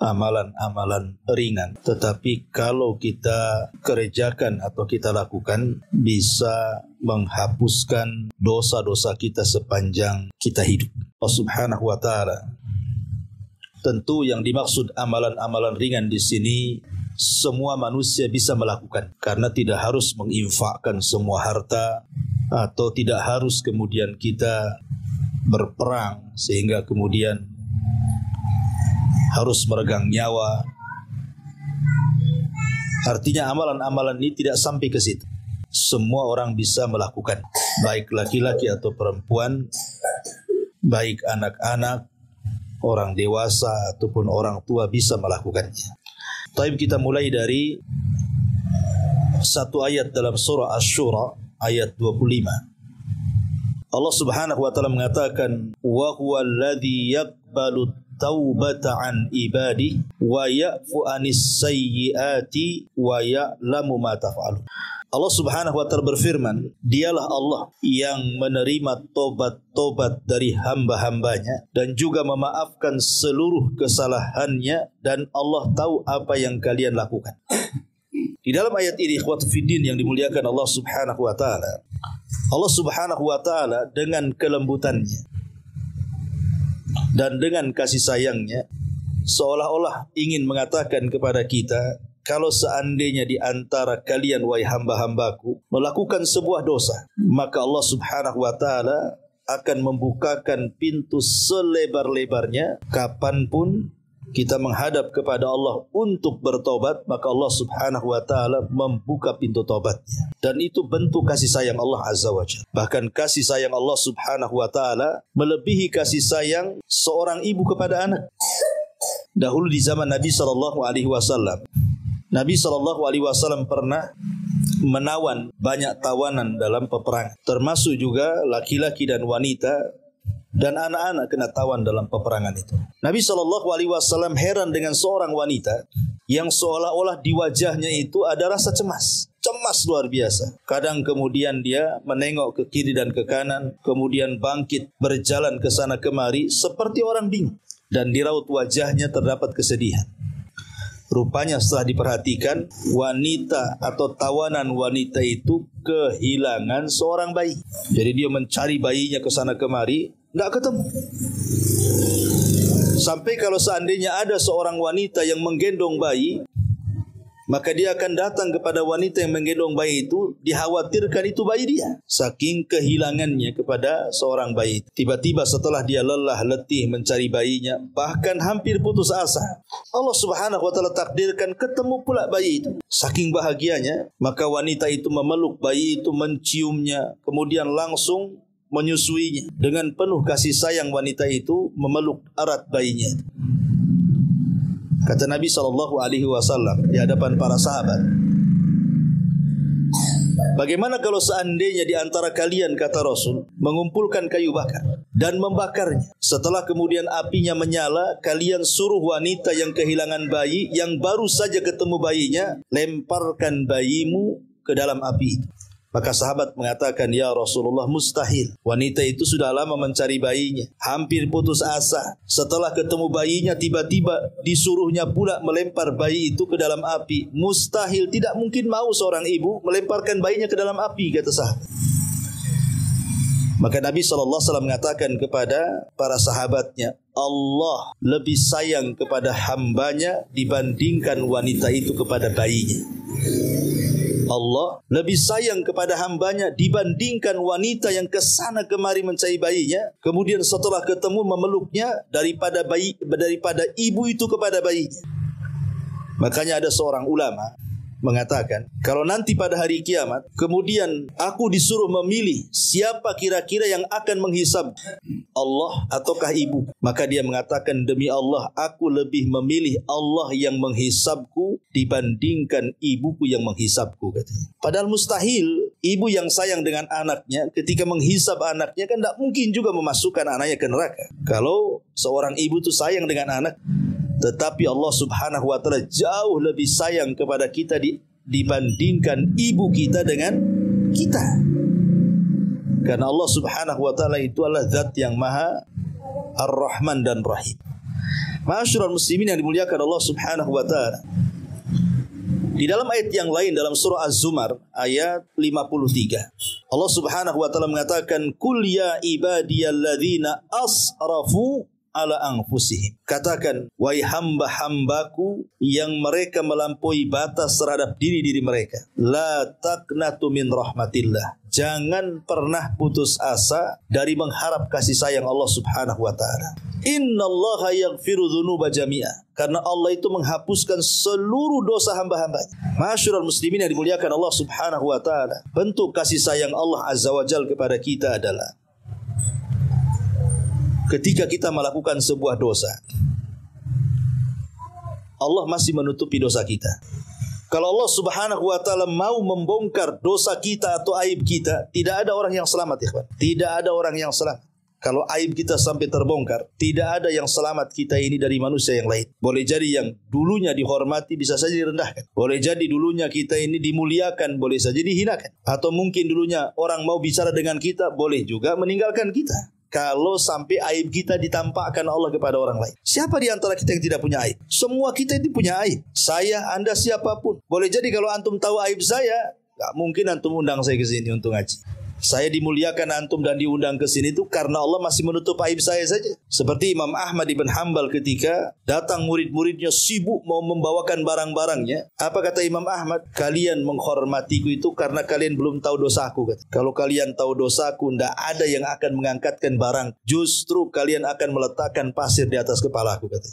amalan-amalan ringan. Tetapi kalau kita kerjakan atau kita lakukan, bisa menghapuskan dosa-dosa kita sepanjang kita hidup. Allah Subhanahu wa ta'ala. Tentu yang dimaksud amalan-amalan ringan di sini semua manusia bisa melakukan, karena tidak harus menginfakkan semua harta, atau tidak harus kemudian kita berperang sehingga kemudian harus meregang nyawa. Artinya amalan-amalan ini tidak sampai ke situ. Semua orang bisa melakukan, baik laki-laki atau perempuan, baik anak-anak, orang dewasa ataupun orang tua bisa melakukannya. Tapi kita mulai dari satu ayat dalam surah Asy-Syura ayat 25. Allah Subhanahu wa taala mengatakan, wa huwal ladzi yaqbalu taubata an ibadi wa ya'fu anis sayyiati wa ya'lamu ma taf'alun. Allah Subhanahu wa ta'ala berfirman, dialah Allah yang menerima tobat-tobat dari hamba-hambanya dan juga memaafkan seluruh kesalahannya, dan Allah tahu apa yang kalian lakukan. Di dalam ayat ini, ikhwatu fiddin yang dimuliakan Allah Subhanahu wa ta'ala, Allah Subhanahu wa ta'ala dengan kelembutannya dan dengan kasih sayangnya seolah-olah ingin mengatakan kepada kita, kalau seandainya di antara kalian, wahai hamba-hambaku, melakukan sebuah dosa, maka Allah Subhanahu wa ta'ala akan membukakan pintu selebar-lebarnya. Kapanpun kita menghadap kepada Allah untuk bertobat, maka Allah Subhanahu wa ta'ala membuka pintu tobatnya. Dan itu bentuk kasih sayang Allah Azza wa Jalla. Bahkan kasih sayang Allah Subhanahu wa ta'ala melebihi kasih sayang seorang ibu kepada anak. Dahulu di zaman Nabi SAW, Nabi SAW pernah menawan banyak tawanan dalam peperangan, termasuk juga laki-laki dan wanita dan anak-anak kena tawan dalam peperangan itu. Nabi SAW heran dengan seorang wanita yang seolah-olah di wajahnya itu ada rasa cemas luar biasa. Kadang kemudian dia menengok ke kiri dan ke kanan, kemudian bangkit berjalan ke sana kemari seperti orang bingung, dan di raut wajahnya terdapat kesedihan. Rupanya setelah diperhatikan, wanita atau tawanan wanita itu kehilangan seorang bayi. Jadi dia mencari bayinya ke sana kemari, enggak ketemu. Sampai kalau seandainya ada seorang wanita yang menggendong bayi, maka dia akan datang kepada wanita yang menggendong bayi itu, dikhawatirkan itu bayi dia. Saking kehilangannya kepada seorang bayi. Tiba-tiba setelah dia lelah letih mencari bayinya, bahkan hampir putus asa, Allah Subhanahu wa ta'ala takdirkan ketemu pula bayi itu. Saking bahagianya, maka wanita itu memeluk bayi itu, menciumnya, kemudian langsung menyusuinya. Dengan penuh kasih sayang wanita itu memeluk erat bayinya. Kata Nabi SAW di hadapan para sahabat, bagaimana kalau seandainya di antara kalian, kata Rasul, mengumpulkan kayu bakar dan membakarnya. Setelah kemudian apinya menyala, kalian suruh wanita yang kehilangan bayi, yang baru saja ketemu bayinya, lemparkan bayimu ke dalam api itu. Maka sahabat mengatakan, ya Rasulullah, mustahil. Wanita itu sudah lama mencari bayinya, hampir putus asa. Setelah ketemu bayinya, tiba-tiba disuruhnya pula melempar bayi itu ke dalam api. Mustahil, tidak mungkin mau seorang ibu melemparkan bayinya ke dalam api, kata sahabat. Maka Nabi SAW mengatakan kepada para sahabatnya, Allah lebih sayang kepada hambanya dibandingkan wanita itu kepada bayinya. Allah lebih sayang kepada hambanya dibandingkan wanita yang kesana kemari mencari bayinya, kemudian setelah ketemu memeluknya, daripada ibu itu kepada bayinya. Makanya ada seorang ulama mengatakan, kalau nanti pada hari kiamat kemudian aku disuruh memilih siapa kira-kira yang akan menghisab, Allah ataukah ibu, maka dia mengatakan, demi Allah, aku lebih memilih Allah yang menghisabku dibandingkan ibuku yang menghisabku, katanya. Padahal mustahil ibu yang sayang dengan anaknya ketika menghisab anaknya, kan tidak mungkin juga memasukkan anaknya ke neraka. Kalau seorang ibu itu sayang dengan anak, tetapi Allah Subhanahu wa ta'ala jauh lebih sayang kepada kita dibandingkan ibu kita dengan kita. Karena Allah Subhanahu wa ta'ala itu adalah zat yang maha Ar-Rahman dan Rahim. Ma'asyiral muslimin yang dimuliakan Allah Subhanahu wa taala. Di dalam ayat yang lain dalam surah Az-Zumar ayat 53, Allah Subhanahu wa taala mengatakan, "Qul ya ibadiyalladzina asrafu ala anfusihim." Katakan, wahai hamba-hambaku yang mereka melampaui batas terhadap diri-diri mereka, la taqnatu min rahmatillah. Jangan pernah putus asa dari mengharap kasih sayang Allah Subhanahu wa taala. Innallaha yaghfiru dzunuba jami'a. Karena Allah itu menghapuskan seluruh dosa hamba-hambanya. Ma'asyiral muslimin yang dimuliakan Allah Subhanahu wa taala. Bentuk kasih sayang Allah Azza wa Jalla kepada kita adalah ketika kita melakukan sebuah dosa, Allah masih menutupi dosa kita. Kalau Allah Subhanahu wa taala mau membongkar dosa kita atau aib kita, tidak ada orang yang selamat, ikhwan. Tidak ada orang yang selamat. Kalau aib kita sampai terbongkar, tidak ada yang selamat kita ini dari manusia yang lain. Boleh jadi yang dulunya dihormati bisa saja direndahkan. Boleh jadi dulunya kita ini dimuliakan, boleh saja dihinakan. Atau mungkin dulunya orang mau bicara dengan kita, boleh juga meninggalkan kita. Kalau sampai aib kita ditampakkan Allah kepada orang lain. Siapa di antara kita yang tidak punya aib? Semua kita itu punya aib. Saya, Anda, siapapun. Boleh jadi kalau antum tahu aib saya, gak mungkin antum undang saya ke sini untuk ngaji. Saya dimuliakan antum dan diundang ke sini itu karena Allah masih menutup aib saya saja. Seperti Imam Ahmad ibn Hanbal ketika datang murid-muridnya sibuk mau membawakan barang-barangnya. Apa kata Imam Ahmad? Kalian menghormatiku itu karena kalian belum tahu dosaku. Kata. Kalau kalian tahu dosaku, tidak ada yang akan mengangkatkan barang. Justru kalian akan meletakkan pasir di atas kepalaku. Kata.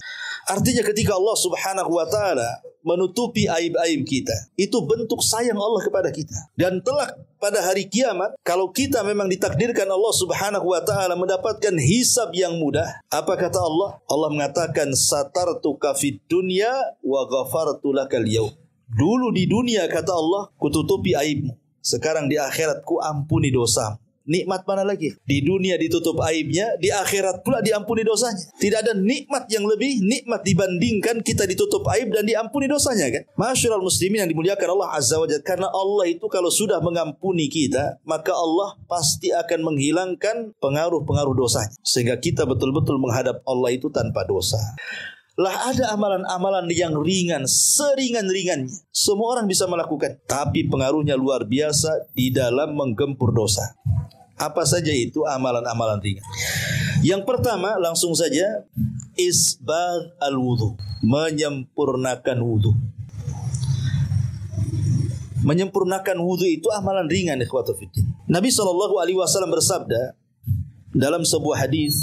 Artinya ketika Allah Subhanahu wa taala menutupi aib-aib kita, itu bentuk sayang Allah kepada kita. Dan telak pada hari kiamat, kalau kita memang ditakdirkan Allah Subhanahu wa taala mendapatkan hisab yang mudah, apa kata Allah? Allah mengatakan, satartuka fid dunya wa ghafartu lakal yaum. Dulu di dunia, kata Allah, kututupi aibmu. Sekarang di akhirat ku ampuni dosamu. Nikmat mana lagi? Di dunia ditutup aibnya, di akhirat pula diampuni dosanya. Tidak ada nikmat yang lebih nikmat dibandingkan kita ditutup aib dan diampuni dosanya, kan? Ma'asyiral muslimin yang dimuliakan Allah Azza wa Jalla. Karena Allah itu kalau sudah mengampuni kita, maka Allah pasti akan menghilangkan pengaruh-pengaruh dosanya. Sehingga kita betul-betul menghadap Allah itu tanpa dosa. Lah ada amalan-amalan yang ringan, seringan-ringannya. Semua orang bisa melakukan. Tapi pengaruhnya luar biasa di dalam menggempur dosa. Apa saja itu amalan-amalan ringan? Yang pertama, langsung saja, isbagh al-wudu. Menyempurnakan wudu. Menyempurnakan wudu itu amalan ringan, ikhwatu fiddin. Nabi SAW bersabda dalam sebuah hadis,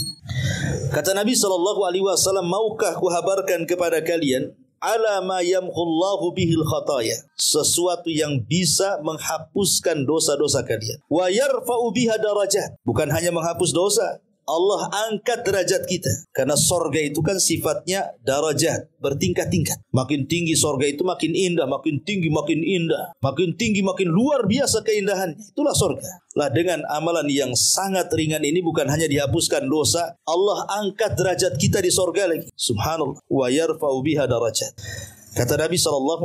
kata Nabi SAW, maukah kuhabarkan kepada kalian ala ma yamhullahu bihil khataya, sesuatu yang bisa menghapuskan dosa-dosa kalian, wa yarfa'u biha darajat, bukan hanya menghapus dosa, Allah angkat derajat kita. Karena sorga itu kan sifatnya darajat, bertingkat-tingkat. Makin tinggi sorga itu makin indah, makin tinggi makin indah, makin tinggi makin luar biasa keindahannya. Itulah sorga. Lah dengan amalan yang sangat ringan ini bukan hanya dihapuskan dosa, Allah angkat derajat kita di sorga lagi. Subhanallah. Wa yarfa'u biha darajat. Kata Nabi SAW,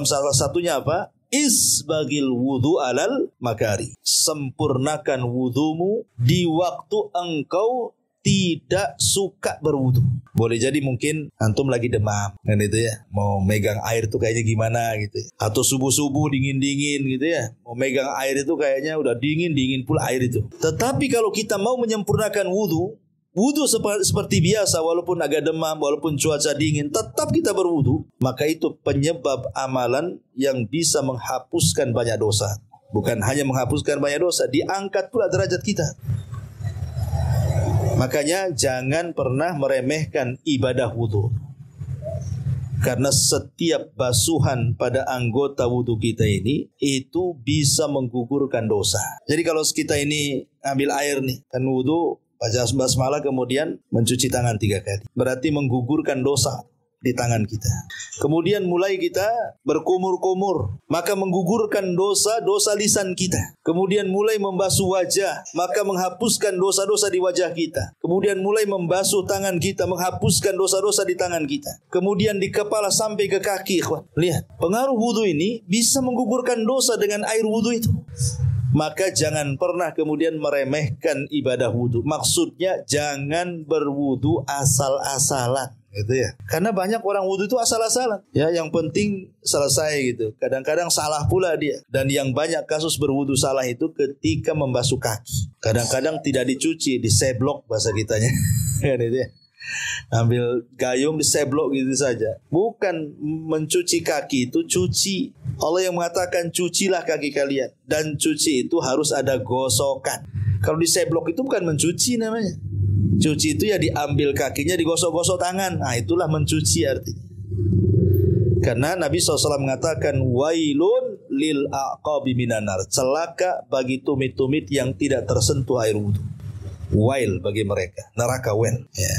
salah satunya apa? Isbagil wudu alal makari. Sempurnakan wudumu di waktu engkau tidak suka berwudu. Boleh jadi mungkin antum lagi demam, kan itu ya. Mau megang air itu kayaknya gimana gitu ya. Atau subuh-subuh dingin-dingin gitu ya. Mau megang air itu kayaknya udah dingin pula air itu. Tetapi kalau kita mau menyempurnakan wudu seperti biasa, walaupun agak demam, walaupun cuaca dingin, tetap kita berwudu, maka itu penyebab amalan yang bisa menghapuskan banyak dosa. Bukan hanya menghapuskan banyak dosa, diangkat pula derajat kita. Makanya jangan pernah meremehkan ibadah wudu. Karena setiap basuhan pada anggota wudu kita ini, itu bisa menggugurkan dosa. Jadi kalau kita ini ambil air nih, kan wudu, baca basmalah kemudian mencuci tangan 3 kali. Berarti menggugurkan dosa di tangan kita. Kemudian mulai kita berkumur-kumur, maka menggugurkan dosa lisan kita. Kemudian mulai membasuh wajah, maka menghapuskan dosa-dosa di wajah kita. Kemudian mulai membasuh tangan kita, menghapuskan dosa-dosa di tangan kita. Kemudian di kepala sampai ke kaki. Lihat, pengaruh wudu ini bisa menggugurkan dosa dengan air wudu itu. Maka jangan pernah kemudian meremehkan ibadah wudu. Maksudnya jangan berwudu asal-asalan. gitu ya. Karena banyak orang wudu itu asal-asalan. Ya, yang penting selesai gitu. Kadang-kadang salah pula dia. Dan yang banyak kasus berwudu salah itu ketika membasuh kaki. Kadang-kadang tidak dicuci, diseblok bahasa kitanya. Kan itu ya. Ambil gayung diseblok gitu saja. Bukan mencuci kaki itu cuci. Allah yang mengatakan cucilah kaki kalian. Dan cuci itu harus ada gosokan. Kalau diseblok itu bukan mencuci namanya. Cuci itu ya diambil kakinya, digosok-gosok tangan. Nah, itulah mencuci artinya. Karena Nabi SAW mengatakan wailun lil aqabi minanar. Celaka bagi tumit-tumit yang tidak tersentuh air wudu. Wail bagi mereka, neraka wel. Ya.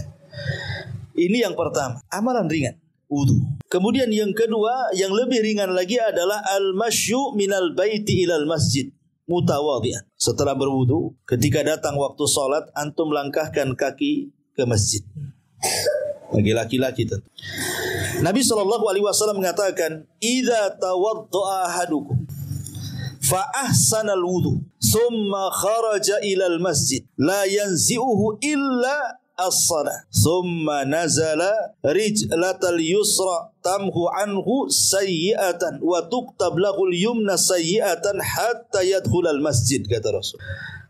Ini yang pertama, amalan ringan, wudu. Kemudian yang kedua, yang lebih ringan lagi adalah al-masyu minal baiti ilal masjid. Mutawadhi'an. Setelah berwudu, ketika datang waktu sholat, antum langkahkan kaki ke masjid. Bagi laki-laki tentu. Nabi SAW mengatakan, "Idza tawadda'a ahadukum fa ahsanal wudu, thumma kharaja ilal masjid, la yanzi'uhu illa as-salah, thumma nazala rijlatal yusra tamhu anhu sayyi'atan wa tuktab lahul yumna sayyi'atan hatta yadkhulal masjid," kata Rasul.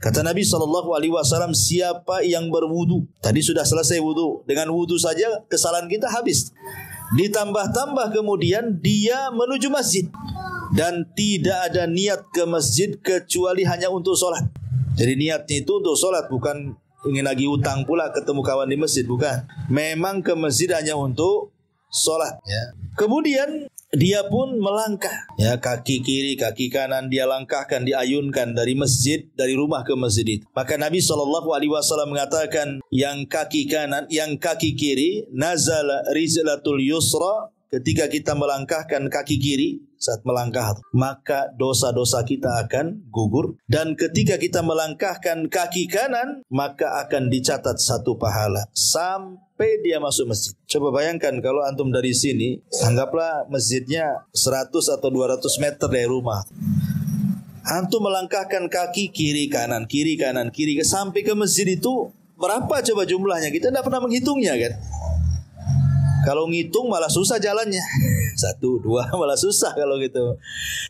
Kata Nabi SAW, siapa yang berwudu, tadi sudah selesai wudu, dengan wudu saja kesalahan kita habis. Ditambah-tambah kemudian dia menuju masjid dan tidak ada niat ke masjid kecuali hanya untuk sholat. Jadi niatnya itu untuk sholat, bukan ingin lagi utang pula ketemu kawan di masjid, bukan. Memang ke masjid hanya untuk sholat. Ya. Kemudian dia pun melangkah. Ya, kaki kiri, kaki kanan dia langkahkan, diayunkan dari masjid, dari rumah ke masjid itu. Maka Nabi SAW mengatakan yang kaki kanan, yang kaki kiri, nazala rizlatul yusra. Ketika kita melangkahkan kaki kiri saat melangkah, maka dosa-dosa kita akan gugur. Dan ketika kita melangkahkan kaki kanan, maka akan dicatat satu pahala sampai dia masuk masjid. Coba bayangkan kalau antum dari sini, anggaplah masjidnya 100 atau 200 meter dari rumah. Antum melangkahkan kaki kiri kanan, kiri kanan, kiri sampai ke masjid itu berapa coba jumlahnya? Kita tidak pernah menghitungnya kan? Kalau ngitung malah susah jalannya. 1, 2 malah susah kalau gitu.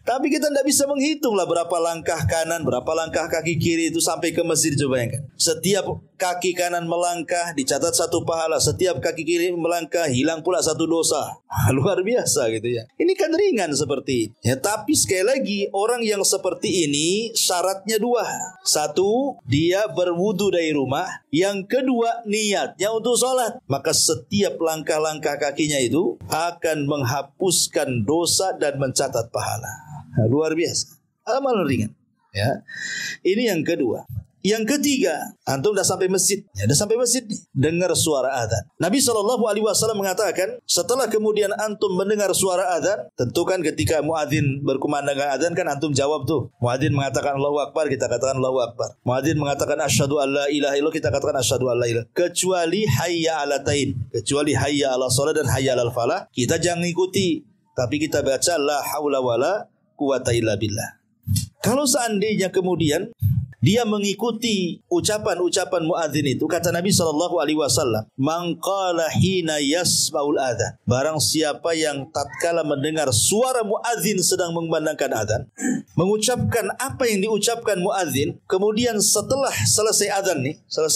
Tapi kita tidak bisa menghitung lah berapa langkah kanan, berapa langkah kaki kiri itu sampai ke masjid. Coba bayangkan. Setiap kaki kanan melangkah dicatat satu pahala. Setiap kaki kiri melangkah hilang pula satu dosa. Luar biasa gitu ya. Ini kan ringan seperti ya. Tapi sekali lagi orang yang seperti ini syaratnya 2. 1, dia berwudu dari rumah. Yang kedua niatnya untuk sholat. Maka setiap langkah-langkah kakinya itu akan menghapuskan dosa dan mencatat pahala. Nah, luar biasa. Amal ringan. Ya. Ini yang kedua. Yang ketiga, antum dah sampai masjid. Ya, dah sampai masjid nih. Dengar suara azan. Nabi SAW mengatakan, setelah kemudian antum mendengar suara azan, tentu kan ketika muadzin berkumandangkan azan kan antum jawab tuh. Muadzin mengatakan Allahu Akbar, kita katakan Allahu Akbar. Muadzin mengatakan asyhadu alla ilaha illallah, kita katakan asyhadu alla ilaha. Kecuali hayya 'alatain, kecuali hayya 'alas shalah dan hayya 'alal falah, kita jangan ikuti, tapi kita baca la haula wala quwata illa billah. Kalau seandainya kemudian dia mengikuti ucapan-ucapan muadzin itu, kata Nabi SAW, man qala hina yasma'ul adzan, barang siapa yang tatkala mendengar suara muadzin sedang mengumandangkan adzan, mengucapkan apa yang diucapkan muadzin, kemudian setelah selesai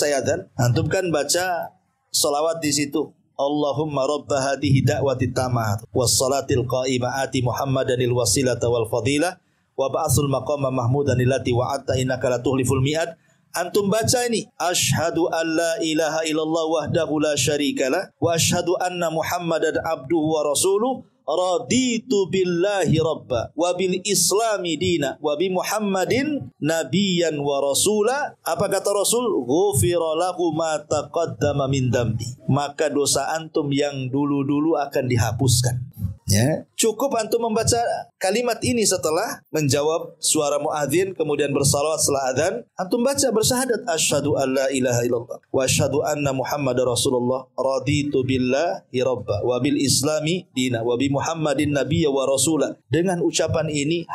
adzan, antum kan baca salawat di situ. Allahumma rabba hadhihi da'wati tammah was salatil qa'imah ati Muhammadanil wasilata wal fadilah wa ba'asul maqama mahmudan allati wa'atta innaka la tuhliful mi'ad. Antum baca ini, asyhadu an la ilaha illallah wahdahu la syarikalah wa asyhadu anna Muhammadan abduhu wa rasuluh, raditu billahi rabba wa bil islami dina wa bi Muhammadin nabiyyan wa rasula. Apa kata Rasul? Ghufira lahu ma taqaddama min dambi. Maka dosa antum yang dulu-dulu akan dihapuskan. Ya, cukup antum membaca kalimat ini setelah menjawab suara muadzin, kemudian bersalawat setelah adzan, antum baca bersyahadat asyhadu alla ilaha illallah wa asyhadu anna Muhammadar Rasulullah, raditu billahi rabba wa bil islami dina wa bi Muhammadin nabiyya wa rasula. Dengan ucapan ini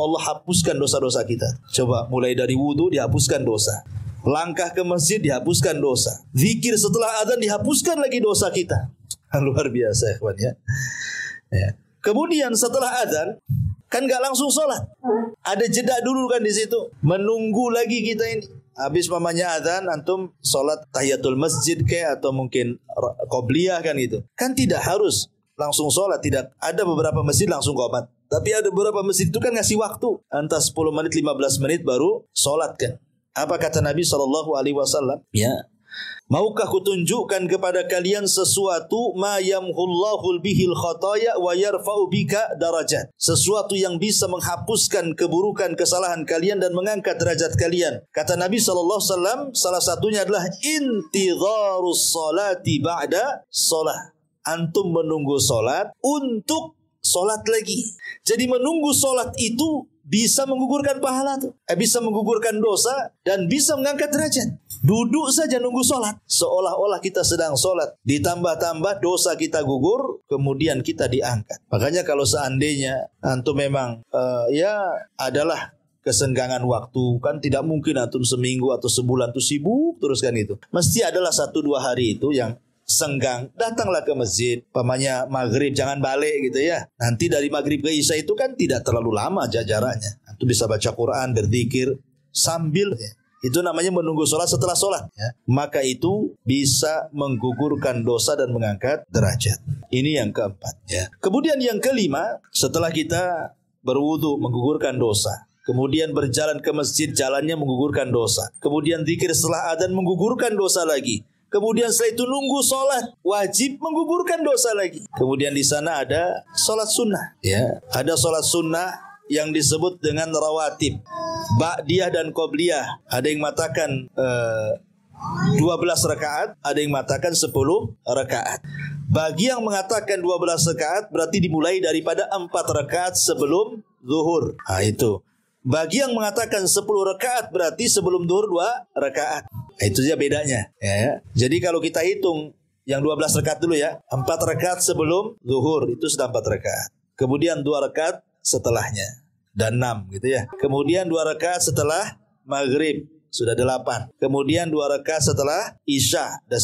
Allah hapuskan dosa-dosa kita. Coba mulai dari wudu dihapuskan dosa. Langkah ke masjid dihapuskan dosa. Zikir setelah azan dihapuskan lagi dosa kita. Luar biasa, ikhwan ya. Kemudian setelah azan kan nggak langsung sholat. Ada jeda dulu kan di situ. Menunggu lagi kita ini. Habis mamanya azan, antum sholat tahiyatul masjid kayak atau mungkin qobliyah kan gitu. Kan tidak harus langsung sholat. Tidak. Ada beberapa masjid langsung qomat. Tapi ada beberapa masjid itu kan ngasih waktu. Antara 10 menit, 15 menit baru sholat kan. Apa kata Nabi SAW? Ya. Maukah kutunjukkan kepada kalian sesuatu ma yamhullahu bihil khataya wa yarfa'u bika darajat. Sesuatu yang bisa menghapuskan keburukan kesalahan kalian dan mengangkat derajat kalian. Kata Nabi SAW, salah satunya adalah intidharus salati ba'da salah. Antum menunggu salat untuk salat lagi. Jadi menunggu salat itu bisa menggugurkan pahala tuh. Bisa menggugurkan dosa dan bisa mengangkat derajat. Duduk saja nunggu sholat. Seolah-olah kita sedang sholat. Ditambah-tambah dosa kita gugur, kemudian kita diangkat. Makanya kalau seandainya antum memang adalah kesenggangan waktu, kan tidak mungkin antum seminggu atau sebulan tuh sibuk terus kan itu. Mesti adalah 1-2 hari itu yang senggang, datanglah ke masjid, pamannya maghrib jangan balik gitu ya. Nanti dari maghrib ke isya itu kan tidak terlalu lama jaraknya. Antum bisa baca Quran, berzikir sambil itu namanya menunggu sholat setelah sholat ya. Maka itu bisa menggugurkan dosa dan mengangkat derajat. Ini yang keempat ya. Kemudian yang kelima, setelah kita berwudu menggugurkan dosa, kemudian berjalan ke masjid jalannya menggugurkan dosa, kemudian zikir setelah adzan menggugurkan dosa lagi, kemudian setelah itu nunggu sholat wajib menggugurkan dosa lagi. Kemudian di sana ada sholat sunnah ya. Ada sholat sunnah yang disebut dengan rawatib, ba'diyah dan qobliyah. Ada yang mengatakan 12 rakaat, ada yang mengatakan 10 rakaat. Bagi yang mengatakan 12 rakaat berarti dimulai daripada 4 rakaat sebelum zuhur. Nah itu. Bagi yang mengatakan 10 rakaat berarti sebelum zuhur 2 rakaat. Itu saja bedanya ya. Jadi kalau kita hitung yang 12 rakaat dulu ya, 4 rakaat sebelum zuhur itu sudah 4 rakaat. Kemudian 2 rakaat setelahnya dan 6 gitu ya. Kemudian 2 rakaat setelah maghrib sudah 8. Kemudian 2 rakaat setelah isya sudah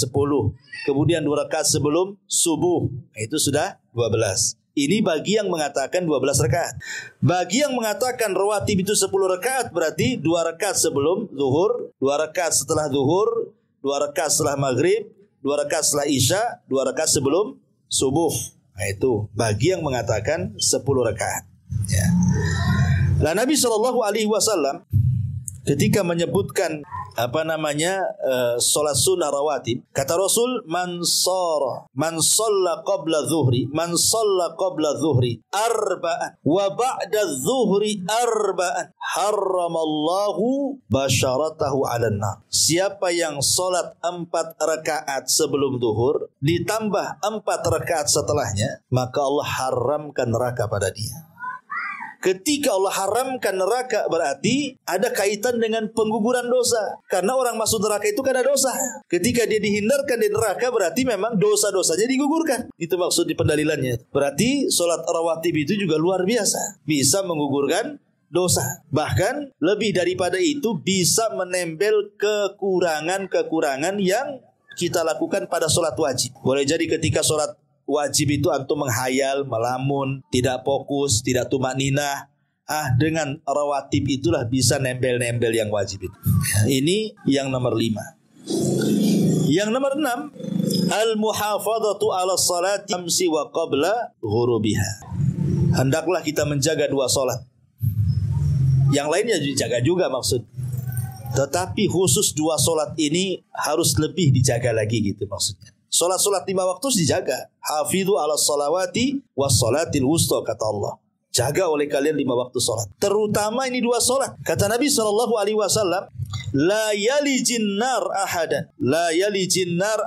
10. Kemudian 2 rakaat sebelum subuh itu sudah 12. Ini bagi yang mengatakan 12 rakaat. Bagi yang mengatakan rawatib itu 10 rakaat berarti 2 rakaat sebelum zuhur, 2 rakaat setelah zuhur, 2 rakaat setelah maghrib, 2 rakaat setelah isya, 2 rakaat sebelum subuh. Nah itu bagi yang mengatakan 10 rakaat ya. Nah Nabi SAW ketika menyebutkan sholat sunnah rawatib, kata Rasul, man shalla qabla zuhri arba'an wa ba'da zuhri arba'an harramallahu basyaratahu 'alan nar. Siapa yang sholat 4 rakaat sebelum zuhur ditambah 4 rakaat setelahnya, maka Allah haramkan neraka pada dia. Ketika Allah haramkan neraka berarti ada kaitan dengan pengguguran dosa. Karena orang masuk neraka itu karena dosa. Ketika dia dihindarkan dari neraka berarti memang dosa-dosanya digugurkan. Itu maksud di pendalilannya. Berarti sholat rawatib itu juga luar biasa. Bisa menggugurkan dosa. Bahkan lebih daripada itu bisa menempel kekurangan-kekurangan yang kita lakukan pada sholat wajib. Boleh jadi ketika sholat wajib itu antum menghayal, melamun, tidak fokus, tidak tumakninah. Dengan rawatib itulah bisa nempel-nempel yang wajib itu. Ini yang nomor 5. Yang nomor 6, al-muhafadhatu 'ala sholati amsi wa qabla ghurubiha. Hendaklah kita menjaga 2 sholat. Yang lainnya dijaga juga maksud. Tetapi khusus 2 sholat ini harus lebih dijaga lagi gitu maksudnya. Sholat-sholat 5 waktu dijaga. Hafidhu 'ala sholawati was sholatil wusta kata Allah. Jaga oleh kalian 5 waktu sholat. Terutama ini 2 sholat. Kata Nabi SAW, La yalijin nar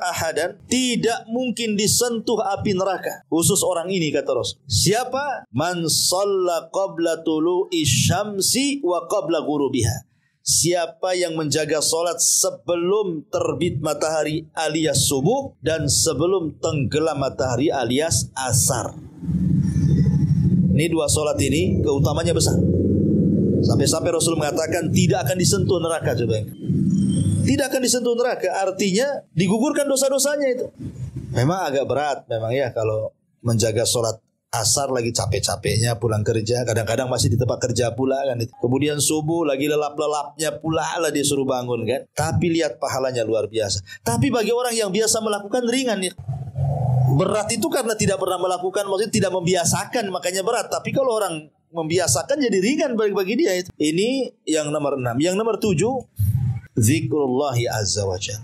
ahadan. Tidak mungkin disentuh api neraka. Khusus orang ini kata Rasul. Siapa? Man shalla qabla tulu'i syamsi wa qabla ghurubiha. Siapa yang menjaga solat sebelum terbit matahari alias subuh dan sebelum tenggelam matahari alias asar. Ini 2 solat ini keutamanya besar. Sampai-sampai Rasul mengatakan tidak akan disentuh neraka. Coba tidak akan disentuh neraka. Artinya digugurkan dosa-dosanya itu. Memang agak berat memang ya kalau menjaga sholat asar lagi capek-capeknya pulang kerja, kadang-kadang masih di tempat kerja pula kan itu. Kemudian subuh lagi lelap-lelapnya pula lah dia suruh bangun kan. Tapi lihat pahalanya luar biasa. Tapi bagi orang yang biasa melakukan ringan ya. Berat itu karena tidak pernah melakukan, maksudnya tidak membiasakan makanya berat. Tapi kalau orang membiasakan jadi ringan bagi dia itu. Ini yang nomor 6. Yang nomor 7, zikrullahi azza wa jal.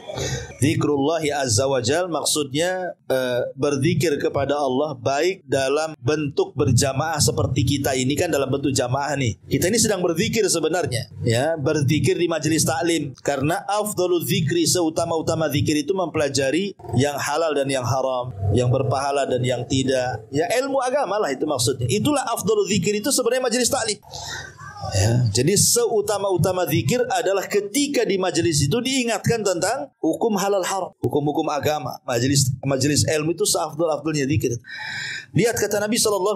Zikrullahi azza wa jal maksudnya berzikir kepada Allah baik dalam bentuk berjamaah seperti kita ini kan dalam bentuk jamaah nih. Kita ini sedang berzikir sebenarnya ya, berzikir di majelis taklim karena afdhalul zikri, seutama-utama zikir itu mempelajari yang halal dan yang haram, yang berpahala dan yang tidak. Ya ilmu agama lah itu maksudnya. Itulah afdhalul zikir itu sebenarnya majelis taklim. Ya, jadi seutama-utama zikir adalah ketika di majelis itu diingatkan tentang hukum halal haram, hukum-hukum agama. Majelis ilmu itu seafdal-afdalnya zikir. Lihat kata Nabi SAW,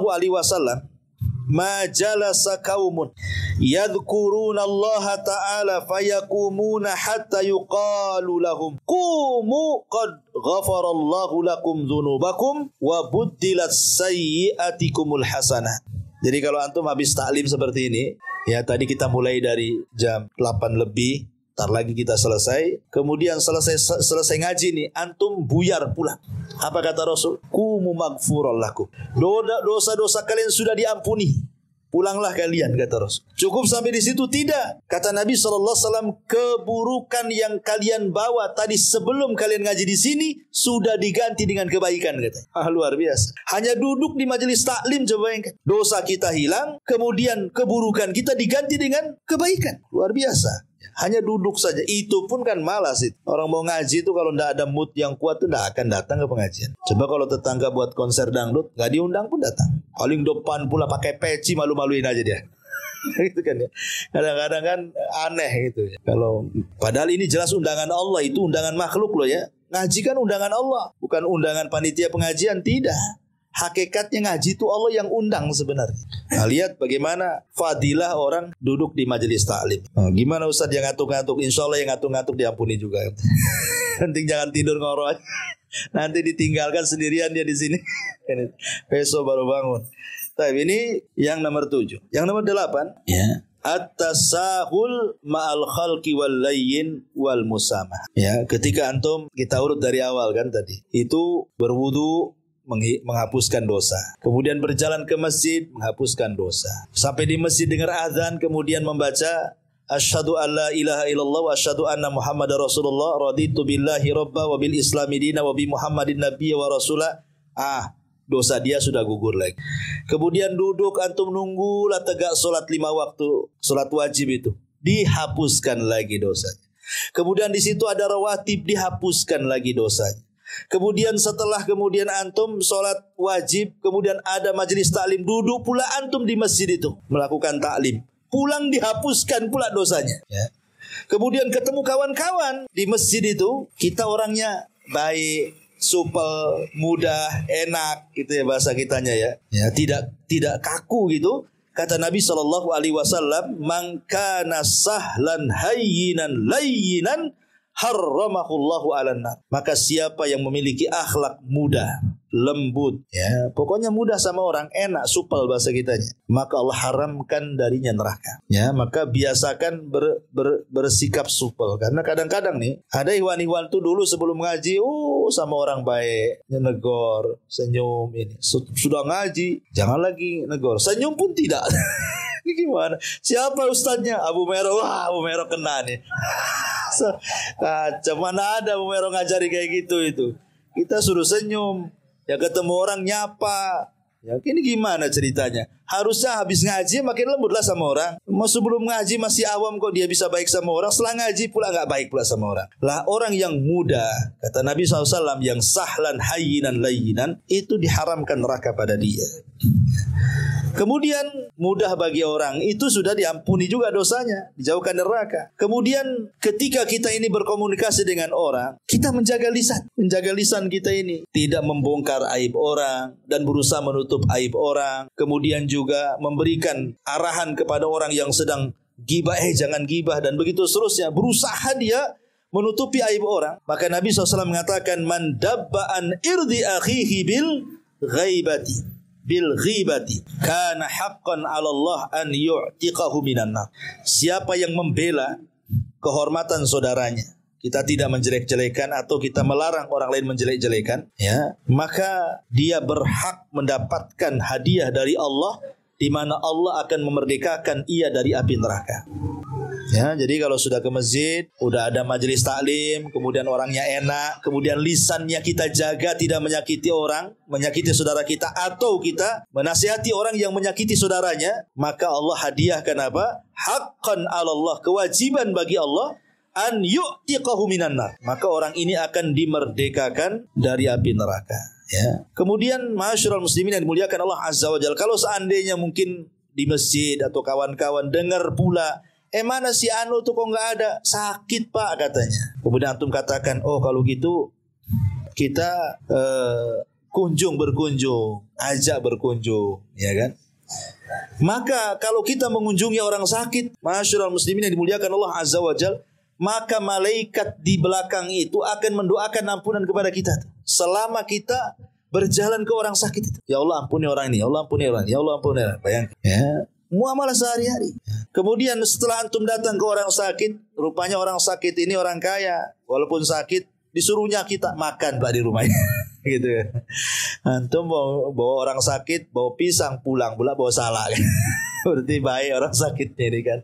ma jalasa qaumun yadhkuruna Allah ta'ala fayakumuna hatta yuqalu lahum qumu qad ghafarallahu lakum dzunubakum wa buddilat sayyi'atikumul hasanat. Jadi kalau antum habis taklim seperti ini, ya tadi kita mulai dari jam 8 lebih, ntar lagi kita selesai. Kemudian selesai ngaji nih, antum buyar pulang. Apa kata Rasul? Kumu maghfuran lakum. Dosa-dosa kalian sudah diampuni. Pulanglah kalian, kata Rasul. Cukup sampai di situ? Tidak. Kata Nabi SAW, keburukan yang kalian bawa tadi sebelum kalian ngaji di sini sudah diganti dengan kebaikan, kata. Luar biasa. Hanya duduk di majelis taklim, coba bayangkan. Dosa kita hilang, kemudian keburukan kita diganti dengan kebaikan. Luar biasa. Hanya duduk saja. Itu pun kan malas itu. Orang mau ngaji itu kalau tidak ada mood yang kuat itu tidak akan datang ke pengajian. Coba kalau tetangga buat konser dangdut, nggak diundang pun datang. Paling depan pula pakai peci, malu-maluin aja dia. Gitu kan ya. Kadang-kadang kan aneh gitu. Kalau padahal ini jelas undangan Allah, itu undangan makhluk loh ya. Ngaji kan undangan Allah, bukan undangan panitia pengajian, tidak. Hakikatnya ngaji itu Allah yang undang sebenarnya. Nah, lihat bagaimana fadilah orang duduk di majelis taklim. Gimana Ustaz yang ngantuk-ngantuk? Insya Allah yang ngantuk-ngantuk diampuni juga. Penting jangan tidur ngorok. Nanti ditinggalkan sendirian dia di sini. Besok baru bangun. Tapi ini yang nomor 7. Yang nomor 8. Ya. At-tasahul ma'al khalqi wal layyin wal musamah. Ya, ketika antum kita urut dari awal kan tadi. Itu berwudu menghapuskan dosa. Kemudian berjalan ke masjid menghapuskan dosa. Sampai di masjid dengar azan kemudian membaca asyhadu alla ilaha illallah wa asyhadu anna muhammadar rasulullah raditu billahi rabba wa bil islami dina wa bi muhammadin nabiyya wa rasula. Dosa dia sudah gugur lagi. Kemudian duduk antum nunggulah tegak salat 5 waktu, salat wajib itu. Dihapuskan lagi dosanya. Kemudian di situ ada rawatib, dihapuskan lagi dosanya. Kemudian setelah antum sholat wajib, kemudian ada majelis taklim, duduk pula antum di masjid itu melakukan taklim, pulang dihapuskan pula dosanya ya. Kemudian ketemu kawan-kawan di masjid itu, kita orangnya baik, supel, mudah, enak gitu ya bahasa kitanya ya, tidak kaku gitu. Kata Nabi SAW, man kana sahlan hayyinan layyinan harramahullahu 'alan nar. Maka siapa yang memiliki akhlak mudah, lembut, ya, pokoknya mudah sama orang, enak, supel bahasa kitanya, maka Allah haramkan darinya neraka. Ya, maka biasakan bersikap supel. Karena kadang-kadang nih ada ikhwan-ikhwan tuh dulu sebelum ngaji, sama orang baik, negor, senyum ini. Sudah ngaji, jangan lagi negor, senyum pun tidak. Ini gimana? Siapa ustadznya? Abu Mero. Wah, Abu Mero kena nih. Kacau, mana ada Abu Mero ngajari kayak gitu itu. Kita suruh senyum. Ya ketemu orang nyapa. Ya ini gimana ceritanya? Harusnya habis ngaji makin lembutlah sama orang. Mau sebelum ngaji masih awam kok dia bisa baik sama orang. Setelah ngaji pula gak baik pula sama orang. Lah orang yang muda, kata Nabi SAW, yang sahlan hayyinan layyinan, itu diharamkan neraka pada dia. Kemudian mudah bagi orang itu sudah diampuni juga dosanya, dijauhkan neraka. Kemudian ketika kita ini berkomunikasi dengan orang, kita menjaga lisan kita ini, tidak membongkar aib orang dan berusaha menutup aib orang. Kemudian juga memberikan arahan kepada orang yang sedang gibah, jangan gibah dan begitu seterusnya. Berusaha dia menutupi aib orang. Maka Nabi SAW mengatakan, man dabba'an irdi akhihi bil ghibati kana haqqan 'ala Allah an yu'tiqahu minan nar. Siapa yang membela kehormatan saudaranya, kita tidak menjelek-jelekan atau kita melarang orang lain menjelek-jelekan, ya, maka dia berhak mendapatkan hadiah dari Allah, di mana Allah akan memerdekakan ia dari api neraka. Ya, jadi kalau sudah ke masjid, udah ada majelis taklim, kemudian orangnya enak, kemudian lisannya kita jaga tidak menyakiti orang, menyakiti saudara kita, atau kita menasihati orang yang menyakiti saudaranya, maka Allah hadiahkan apa? Haqqan 'ala Allah, kewajiban bagi Allah, an yu'tiqahu minan nar. Maka orang ini akan dimerdekakan dari api neraka. Ya. Kemudian ma'asyiral muslimin yang dimuliakan Allah Azza wa Jalla, kalau seandainya mungkin di masjid atau kawan-kawan dengar pula, mana si Anu tuh kok nggak ada, sakit Pak katanya. Kemudian antum katakan, oh kalau gitu kita berkunjung, ajak berkunjung, ya kan? Maka kalau kita mengunjungi orang sakit, ma'asyiral muslimin yang dimuliakan Allah Azza wa Jalla, maka malaikat di belakang itu akan mendoakan ampunan kepada kita selama kita berjalan ke orang sakit itu. Ya Allah ampuni orang ini, ya Allah ampuni orang ini, ya Allah ampuni orang ini. Bayangkan, ya. Muamalah sehari-hari. Kemudian setelah antum datang ke orang sakit, rupanya orang sakit ini orang kaya, walaupun sakit disuruhnya kita makan Pak di rumahnya. Gitu ya. Antum bawa orang sakit, bawa pisang, pulang pula bawa salak. Berarti baik orang sakitnya ini kan.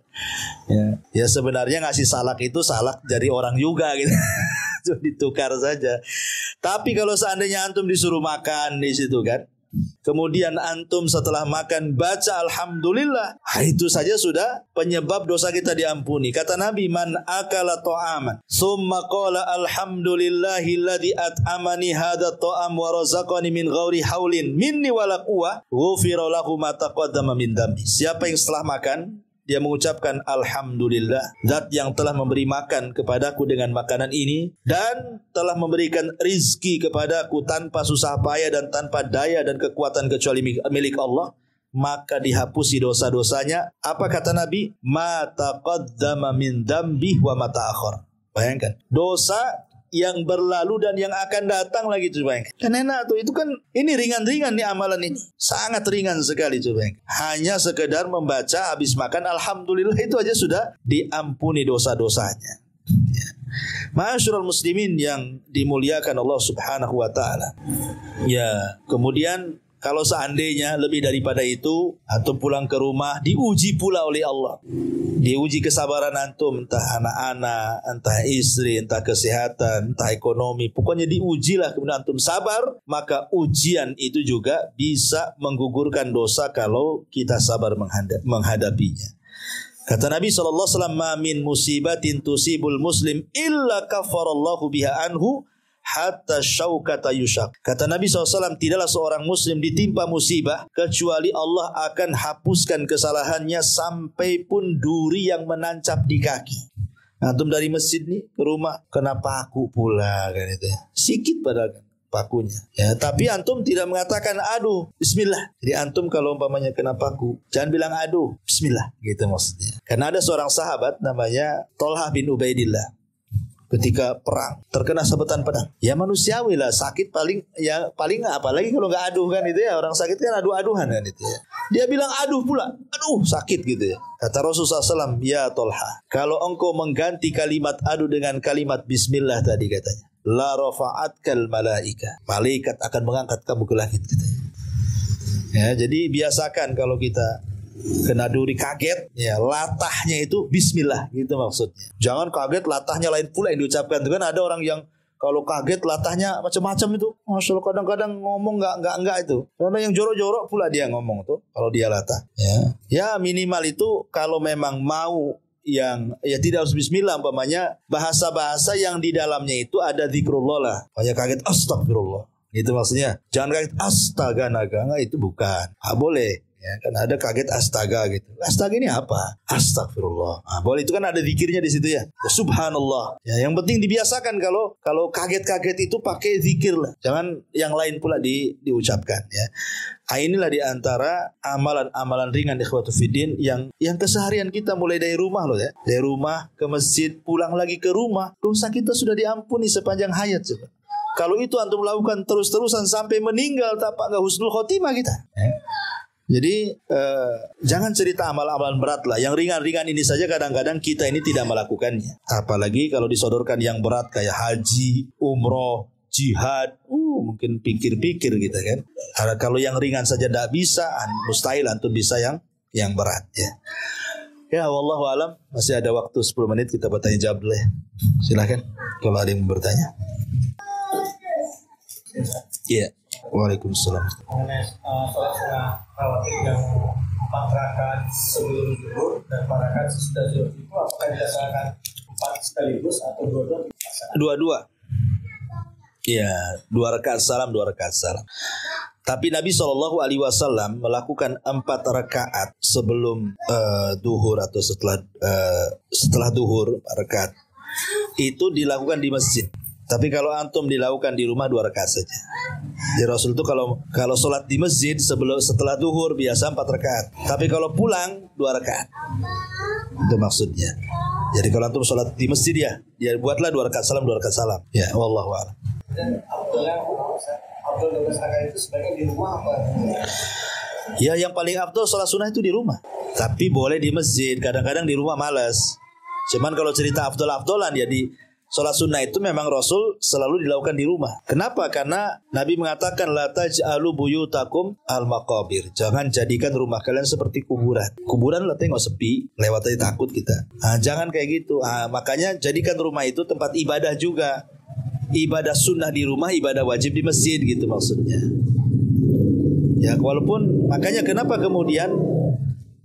Ya sebenarnya ngasih salak itu salak dari orang juga gitu. Ditukar saja. Tapi kalau seandainya antum disuruh makan di situ kan, kemudian antum setelah makan baca alhamdulillah, itu saja sudah penyebab dosa kita diampuni. Kata Nabi, man akala ta'aman summa qala alhamdulillahilladzi at'amani hadha ta'am wa razaqani min ghairi haulin minni wala quwwah ghufira lahu ma taqaddama min dambi. Siapa yang setelah makan dia mengucapkan alhamdulillah, zat yang telah memberi makan kepadaku dengan makanan ini dan telah memberikan rizki kepadaku tanpa susah payah dan tanpa daya dan kekuatan kecuali milik Allah, maka dihapusi dosa-dosanya. Apa kata Nabi? Ma taqaddama min dambi wa ma ta'akhir. Bayangkan, dosa yang berlalu dan yang akan datang lagi, coba bayangkan. Kan enak tuh, itu kan ini ringan-ringan nih amalan ini. Sangat ringan sekali, coba bayangkan. Hanya sekedar membaca habis makan alhamdulillah itu aja sudah diampuni dosa-dosanya. Ya. Ma'asyiral muslimin yang dimuliakan Allah Subhanahu wa taala. Ya, kemudian kalau seandainya lebih daripada itu, antum pulang ke rumah diuji pula oleh Allah. Diuji kesabaran antum, entah anak-anak, entah istri, entah kesehatan, entah ekonomi. Pokoknya diujilah, kemudian antum sabar, maka ujian itu juga bisa menggugurkan dosa kalau kita sabar menghadapinya. Kata Nabi SAW, ma min musibatin tusibul muslim illa kafarallahu biha anhu hatta syaukata yushak. Kata Nabi SAW, tidaklah seorang muslim ditimpa musibah kecuali Allah akan hapuskan kesalahannya sampai pun duri yang menancap di kaki. Antum dari masjid nih ke rumah kena paku pula kan itu. Sikit padahal pakunya. Ya, tapi antum tidak mengatakan aduh, bismillah. Jadi antum kalau umpamanya kena paku, jangan bilang aduh, bismillah gitu maksudnya. Karena ada seorang sahabat namanya Thalhah bin Ubaidillah. Ketika perang terkena sabetan pedang, ya manusiawi lah, sakit paling apalagi kalau nggak aduh kan itu ya, orang sakit kan aduh-aduhan kan itu ya. Dia bilang aduh pula, aduh sakit gitu ya. Kata Rasulullah SAW, ya Thalhah, kalau engkau mengganti kalimat aduh dengan kalimat bismillah tadi katanya, la rafa'atkal malaika, malaikat akan mengangkat kamu ke langit katanya. Ya, jadi biasakan kalau kita kena duri kaget, ya latahnya itu bismillah gitu maksudnya. Jangan kaget latahnya lain pula yang diucapkan. Itu kan ada orang yang kalau kaget latahnya macam-macam itu. Masya Allah, kadang-kadang ngomong enggak itu. Karena yang jorok-jorok pula dia ngomong tuh kalau dia latah. Ya minimal itu kalau memang mau yang ya tidak harus bismillah, umpamanya bahasa-bahasa yang di dalamnya itu ada zikrullah lah. Kayak kaget astagfirullah. Itu maksudnya. Jangan kaget astaga naga, itu bukan. Boleh. Ya, kan ada kaget astaga gitu. Astaga ini apa? Astagfirullah. Nah, boleh itu kan ada zikirnya di situ ya. Subhanallah. Ya, yang penting dibiasakan kalau kaget-kaget itu pakai zikir lah. Jangan yang lain pula diucapkan ya. Nah, inilah di antara amalan-amalan ringan ikhwatu fiddin yang keseharian kita mulai dari rumah loh ya. Dari rumah ke masjid, pulang lagi ke rumah, dosa kita sudah diampuni sepanjang hayat coba. Kalau itu antum lakukan terus-terusan sampai meninggal, tak enggak husnul khotimah kita. Jadi jangan cerita amalan-amalan berat lah. Yang ringan-ringan ini saja kadang-kadang kita ini tidak melakukannya. Apalagi kalau disodorkan yang berat kayak haji, umroh, jihad, mungkin pikir-pikir gitu kan. Kalau yang ringan saja tidak bisa, mustahil antum bisa yang berat ya. Ya wallahu alam, masih ada waktu 10 menit kita bertanya jawab dulu ya. Silakan kalau ada yang bertanya. Iya. Waalaikumsalam. Mengenai sholat sunnah rawatib yang 4 rakaat sebelum zuhur dan 4 rakaat sesudah zuhur itu apakah dilaksanakan 4 sekaligus atau dua-dua? Dua-dua. Iya, 2 rakaat salam, 2 rakaat salam. Tapi Nabi SAW melakukan 4 rakaat sebelum duhur atau setelah duhur 4 rakaat. Itu dilakukan di masjid. Tapi kalau antum dilakukan di rumah 2 rakaat saja. Jadi Rasul itu kalau sholat di masjid setelah duhur biasa 4 rakaat. Tapi kalau pulang 2 rakaat. Itu maksudnya. Jadi kalau antum sholat di masjid ya buatlah 2 rakaat salam, 2 rakaat salam. Ya, wallahu a'lam. Dan Abdul 12 rakaat itu sebaiknya di rumah apa? Ya, yang paling afdal sholat sunnah itu di rumah. Tapi boleh di masjid. Kadang-kadang di rumah malas. Cuman kalau cerita afdal-afdalan ya di sholat sunnah itu memang Rasul selalu dilakukan di rumah. Kenapa? Karena Nabi mengatakan la taj'alu buyutakum al-maqabir. Jangan jadikan rumah kalian seperti kuburan. Kuburan lah tengok sepi, lewat aja takut kita. Jangan kayak gitu. Makanya jadikan rumah itu tempat ibadah juga. Ibadah sunnah di rumah, ibadah wajib di masjid gitu maksudnya. Ya walaupun makanya kenapa kemudian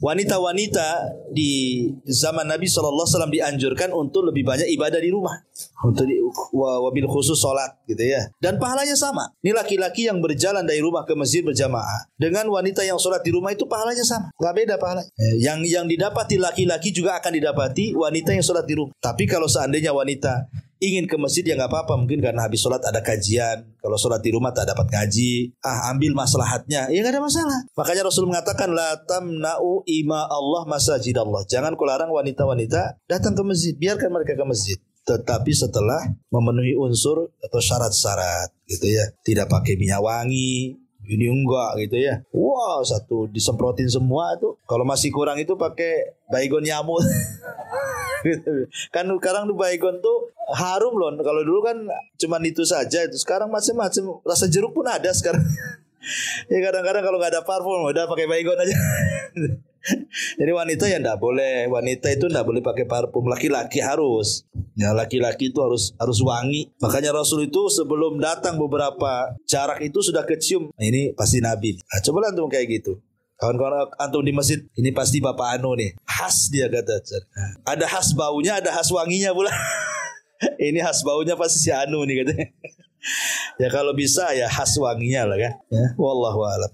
wanita-wanita di zaman Nabi SAW dianjurkan untuk lebih banyak ibadah di rumah, untuk wabil khusus sholat gitu ya. Dan pahalanya sama. Ini laki-laki yang berjalan dari rumah ke masjid berjamaah dengan wanita yang sholat di rumah itu pahalanya sama, nggak beda pahalanya. Yang didapati laki-laki juga akan didapati wanita yang sholat di rumah. Tapi kalau seandainya wanita ingin ke masjid ya nggak apa-apa, mungkin karena habis sholat ada kajian. Kalau sholat di rumah tak dapat ngaji, ambil maslahatnya, ya nggak ada masalah. Makanya Rasul mengatakan la tamna'u ima Allah masajid Allah. Jangan kau larang wanita-wanita datang ke masjid, biarkan mereka ke masjid. Tetapi setelah memenuhi unsur atau syarat-syarat gitu ya. Tidak pakai minyak wangi, ini enggak gitu ya. Wow, satu disemprotin semua tuh. Kalau masih kurang itu pakai baygon nyamuk. Kan sekarang tuh baygon tuh harum loh. Kalau dulu kan cuman itu saja. Itu sekarang macam-macam. Rasa jeruk pun ada sekarang. Ya kadang-kadang kalau nggak ada parfum udah pakai baygon aja. Jadi wanita ya enggak boleh. Wanita itu enggak boleh pakai parfum. Laki-laki harus. Ya laki-laki itu harus wangi. Makanya Rasul itu sebelum datang beberapa jarak itu sudah kecium. Nah, ini pasti Nabi. Nah, coba antum kayak gitu. Kawan-kawan antum di masjid, ini pasti Bapak Anu nih. Khas dia kata. Ada khas baunya, ada khas wanginya pula. Ini khas baunya pasti si Anu nih katanya. Ya kalau bisa ya khas wanginya lah kan. Ya, wallahu a'lam.